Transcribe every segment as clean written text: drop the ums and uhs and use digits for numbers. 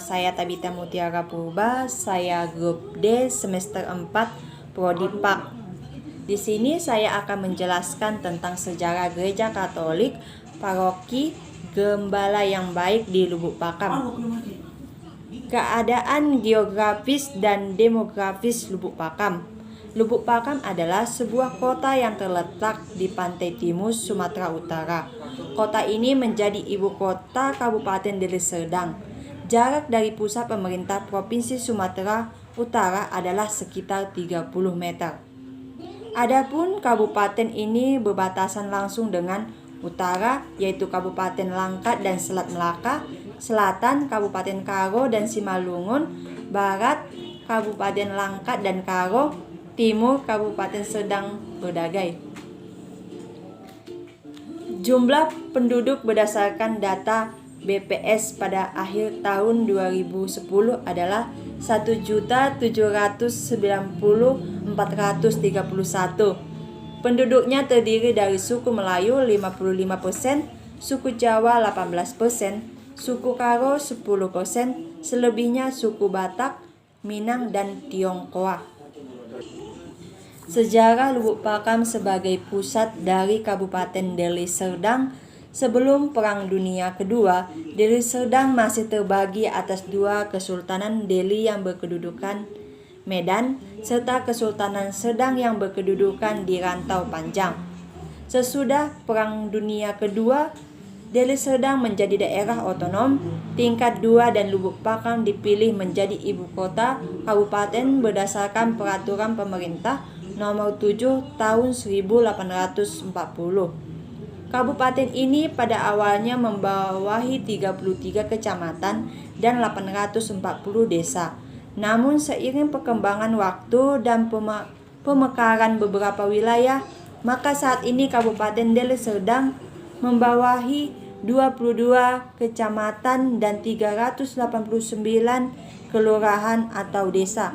saya Tabita Mutiara Purba, saya grup D semester 4 Prodi PAK. Di sini saya akan menjelaskan tentang sejarah Gereja Katolik Paroki Gembala yang Baik di Lubuk Pakam. Keadaan geografis dan demografis Lubuk Pakam. Lubuk Pakam adalah sebuah kota yang terletak di pantai timur Sumatera Utara. Kota ini menjadi ibu kota Kabupaten Deli Serdang. Jarak dari pusat pemerintah Provinsi Sumatera Utara adalah sekitar 30 meter. Adapun kabupaten ini berbatasan langsung dengan utara, yaitu Kabupaten Langkat dan Selat Melaka, selatan Kabupaten Karo dan Simalungun, barat Kabupaten Langkat dan Karo, timur Kabupaten Serdang Bedagai. Jumlah penduduk berdasarkan data BPS pada akhir tahun 2010 adalah 1.790.431. Penduduknya terdiri dari suku Melayu 55%, suku Jawa 18%, suku Karo 10%, selebihnya suku Batak, Minang, dan Tionghoa. Sejarah Lubuk Pakam sebagai pusat dari Kabupaten Deli Serdang. Sebelum Perang Dunia Kedua, Deli Serdang masih terbagi atas dua Kesultanan Deli yang berkedudukan Medan, serta Kesultanan Serdang yang berkedudukan di Rantau Panjang. Sesudah Perang Dunia Kedua, Deli Serdang menjadi daerah otonom tingkat 2 dan Lubuk Pakam dipilih menjadi ibu kota kabupaten berdasarkan peraturan pemerintah nomor 7 tahun 1840. Kabupaten ini pada awalnya membawahi 33 kecamatan dan 840 desa. Namun seiring perkembangan waktu dan pemekaran beberapa wilayah, maka saat ini Kabupaten Deli Serdang membawahi 22 kecamatan dan 389 kelurahan atau desa.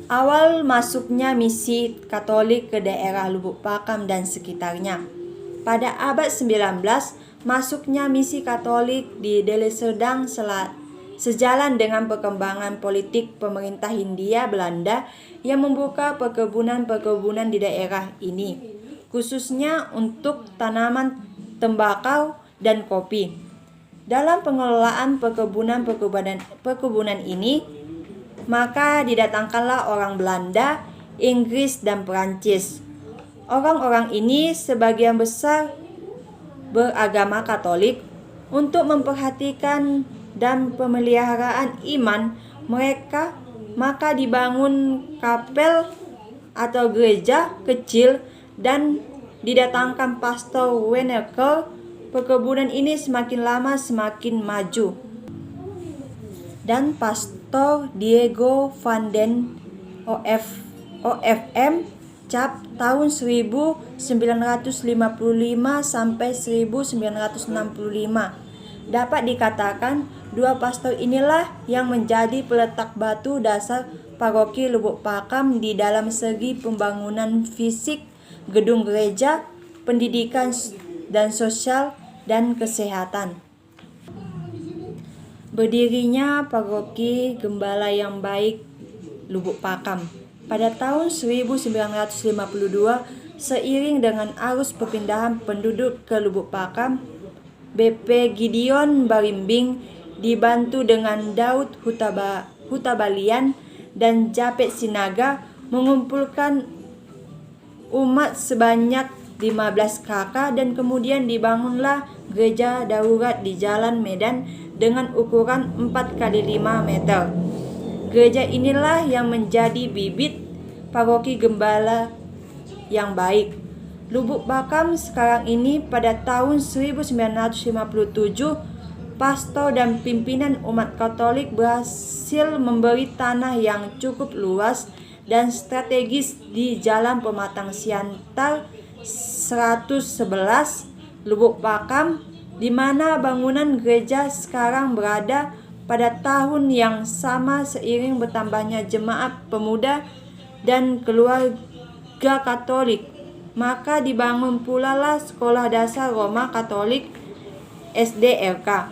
Awal masuknya misi Katolik ke daerah Lubuk Pakam dan sekitarnya. Pada abad 19, masuknya misi Katolik di Deli Serdang sejalan dengan perkembangan politik pemerintah Hindia Belanda yang membuka perkebunan-perkebunan di daerah ini, khususnya untuk tanaman tembakau dan kopi. Dalam pengelolaan perkebunan ini, maka didatangkanlah orang Belanda, Inggris, dan Perancis. Orang-orang ini sebagian besar beragama Katolik. Untuk memperhatikan dan pemeliharaan iman mereka, maka dibangun kapel atau gereja kecil dan didatangkan pastor Wenneker. Perkebunan ini semakin lama semakin maju. Dan Pastor Diego van den OFM Cap tahun 1955 sampai 1965. Dapat dikatakan dua pastor inilah yang menjadi peletak batu dasar Paroki Lubuk Pakam di dalam segi pembangunan fisik, gedung gereja, pendidikan dan sosial, dan kesehatan. Berdirinya Paroki Gembala yang Baik Lubuk Pakam pada tahun 1952, seiring dengan arus perpindahan penduduk ke Lubuk Pakam, BP Gideon Barimbing dibantu dengan Daud Hutabalian dan Japet Sinaga mengumpulkan umat sebanyak 15 kakak dan kemudian dibangunlah gereja darurat di Jalan Medan dengan ukuran 4x5 meter. Gereja inilah yang menjadi bibit Paroki Gembala yang Baik. Lubuk Pakam sekarang ini pada tahun 1957, pastor dan pimpinan umat Katolik berhasil memberi tanah yang cukup luas dan strategis di Jalan Pematang Siantar 111 Lubuk Pakam, di mana bangunan gereja sekarang berada. Pada tahun yang sama, seiring bertambahnya jemaat pemuda dan keluarga Katolik, maka dibangun pula lah Sekolah Dasar Roma Katolik SDRK.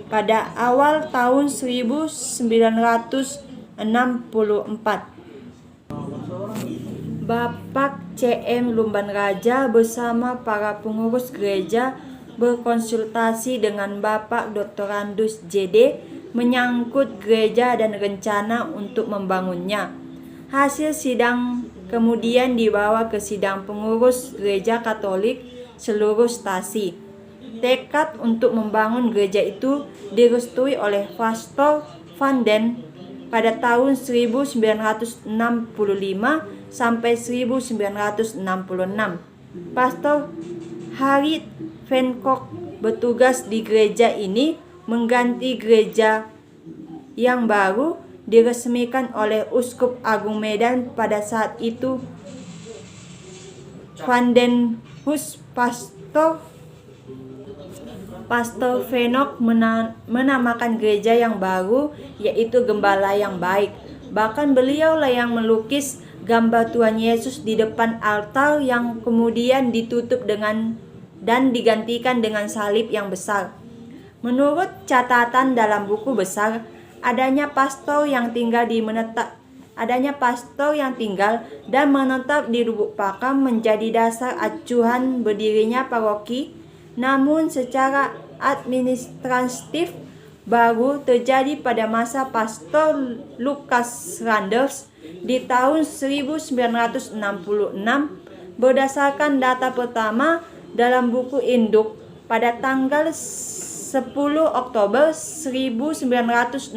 pada awal tahun 1964. Bapak C.M. Lumban Raja bersama para pengurus gereja berkonsultasi dengan Bapak Dr. Randus J.D. menyangkut gereja dan rencana untuk membangunnya. Hasil sidang kemudian dibawa ke sidang pengurus gereja Katolik seluruh stasi. Tekad untuk membangun gereja itu direstui oleh Pastor Van Den pada tahun 1965 sampai 1966. Pastor Harry Hancock bertugas di gereja ini mengganti gereja yang baru diresmikan oleh Uskup Agung Medan pada saat itu. Van den Hus Pastor Venok menamakan gereja yang baru yaitu Gembala yang Baik. Bahkan beliaulah yang melukis gambar Tuhan Yesus di depan altar yang kemudian ditutup dan digantikan dengan salib yang besar. Menurut catatan dalam buku besar, adanya pastor yang tinggal dan menetap di Lubuk Pakam menjadi dasar acuan berdirinya paroki. Namun secara administratif baru terjadi pada masa Pastor Lucas Randers di tahun 1966 berdasarkan data pertama dalam buku induk pada tanggal 10 Oktober 1965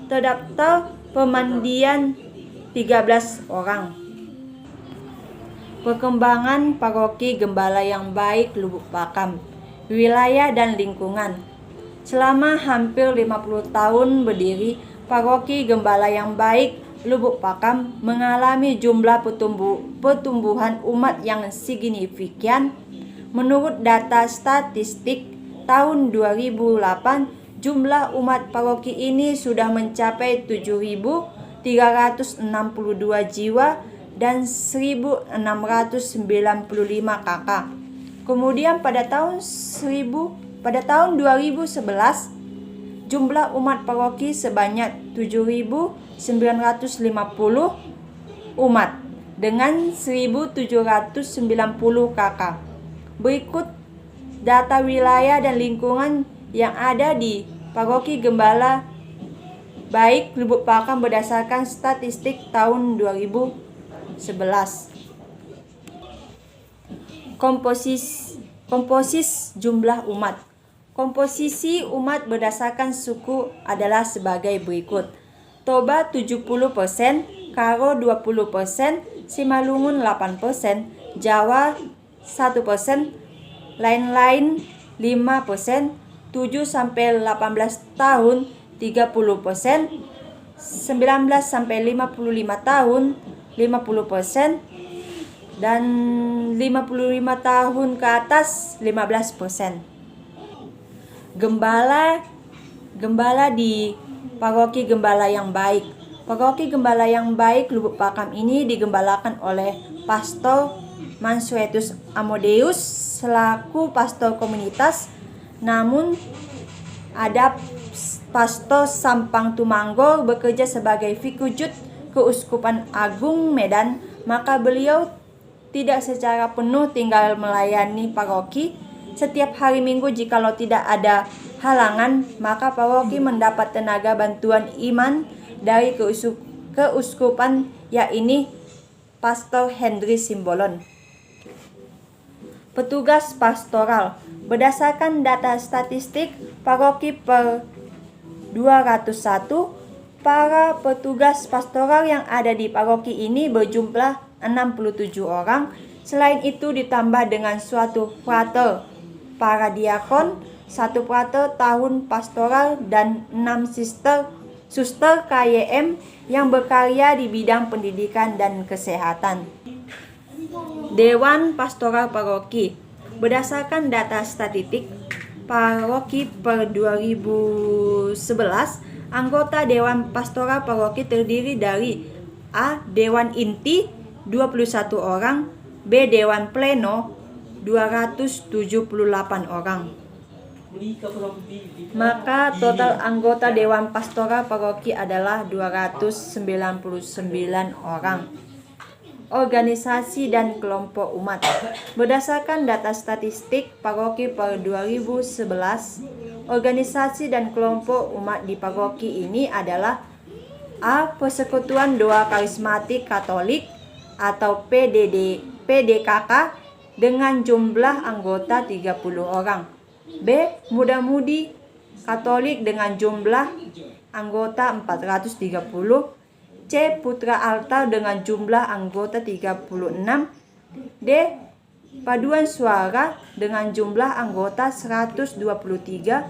terdaftar pemandian 13 orang. Perkembangan paroki Gembala yang Baik Lubuk Pakam, wilayah dan lingkungan. Selama hampir 50 tahun berdiri, paroki Gembala yang Baik Lubuk Pakam mengalami jumlah pertumbuhan umat yang signifikan. Menurut data statistik tahun 2008, jumlah umat paroki ini sudah mencapai 7.362 jiwa dan 1.695 kakak. Kemudian pada tahun 2011, jumlah umat paroki sebanyak 7.950 umat dengan 1.790 kakak. Berikut data wilayah dan lingkungan yang ada di paroki Gembala Baik Lubuk Pakam berdasarkan statistik tahun 2011. Komposisi jumlah umat. Komposisi umat berdasarkan suku adalah sebagai berikut. Toba 70%, Karo 20%, Simalungun 8%, Jawa 1%, lain-lain 5%, 7 sampai 18 tahun 30%, 19 sampai 55 tahun 50%, dan 55 tahun ke atas 15%. Gembala di paroki Gembala yang Baik. Paroki Gembala yang Baik Lubuk Pakam ini digembalakan oleh Pastor Mansuetus Amodeus selaku pastor komunitas. Namun ada Pastor Sampang Tumanggo bekerja sebagai Vikujut Keuskupan Agung Medan, maka beliau tidak secara penuh tinggal melayani paroki. Setiap hari Minggu jikalau tidak ada halangan, maka paroki mendapat tenaga bantuan iman dari keuskupan, yakni Pastor Henry Simbolon. Petugas pastoral. Berdasarkan data statistik paroki per 201, para petugas pastoral yang ada di paroki ini berjumlah 67 orang. Selain itu ditambah dengan suatu frater para diakon, 1 frater tahun pastoral, dan 6 suster KYM yang berkarya di bidang pendidikan dan kesehatan. Dewan Pastoral Paroki. Berdasarkan data statistik paroki per 2011, anggota Dewan Pastoral Paroki terdiri dari A. Dewan Inti 21 orang, B. Dewan Pleno 278 orang. Maka total anggota Dewan Pastoral Paroki adalah 299 orang. Organisasi dan kelompok umat. Berdasarkan data statistik paroki per 2011, organisasi dan kelompok umat di paroki ini adalah A. Persekutuan Doa Karismatik Katolik atau PDKK dengan jumlah anggota 30 orang. B. Muda-mudi Katolik dengan jumlah anggota 430. C. Putra Altar dengan jumlah anggota 36. D. Paduan Suara dengan jumlah anggota 123.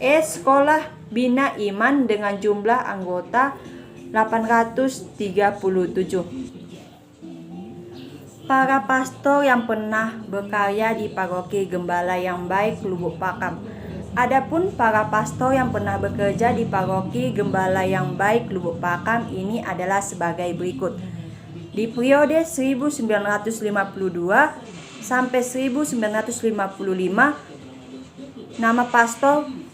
E. Sekolah Bina Iman dengan jumlah anggota 837. Para pastor yang pernah berkarya di Paroki Gembala yang Baik Lubuk Pakam. Adapun para pastor yang pernah bekerja di Paroki Gembala yang Baik Lubuk Pakam ini adalah sebagai berikut. Di periode 1952 sampai 1955, nama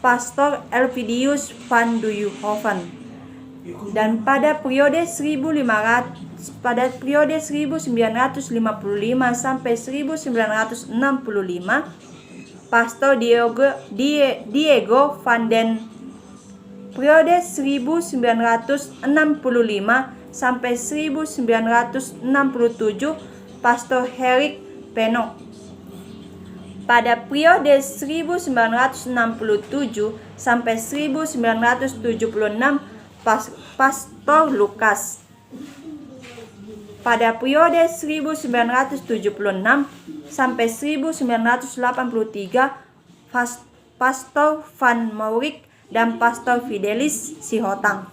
Pastor Elvidius van Duijhoven. Dan pada periode 1955 sampai 1965, Pastor Diego van den. Periode 1965 sampai 1967, Pastor Henrik Pennock. Pada periode 1967 sampai 1976, Pastor Lukas. Pada periode 1976 sampai 1983, Pastor Van Maurik dan Pastor Fidelis Sihotang.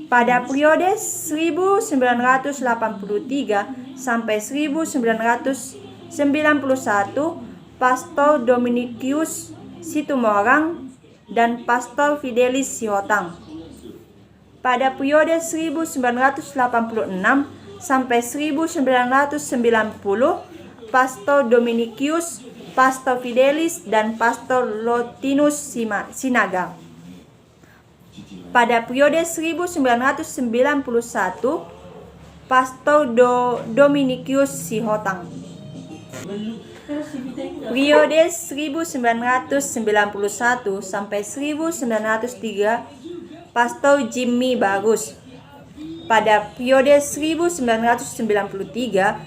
Pada periode 1983 sampai 1991, Pastor Dominicius Situmorang dan Pastor Fidelis Sihotang. Pada periode 1986 sampai 1990, Pastor Dominicius, Pastor Fidelis, dan Pastor Lotinus Sinaga. Pada periode 1991, Pastor Dominicius Sihotang. Periode 1991 sampai 1903, Pastor Jimmy Bagus. Pada periode 1993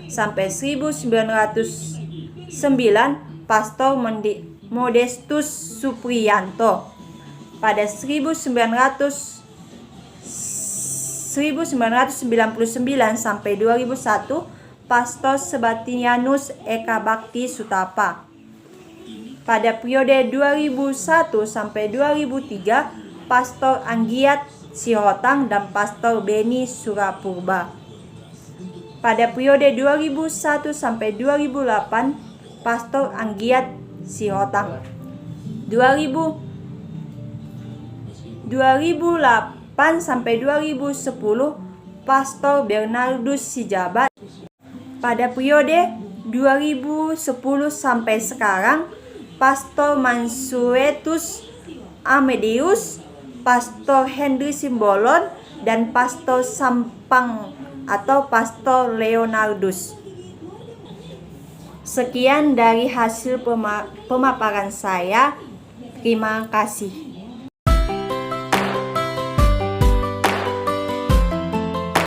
sampai 1909, Pastor Modestus Supriyanto. Pada 1999 sampai 2001, Pastor Sebastianus Eka Bakti Sutapa. Pada periode 2001 sampai 2003, Pastor Anggiat Sihotang dan Pastor Beni Surapurba. Pada periode 2001 sampai 2008, Pastor Anggiat Sihotang. 2008 sampai 2010, Pastor Bernardus Sijabat. Pada periode 2010 sampai sekarang, Pastor Mansuetus Amedius, Pastor Henry Simbolon, dan Pastor Sampang atau Pastor Leonardus. Sekian dari hasil pemaparan saya. Terima kasih.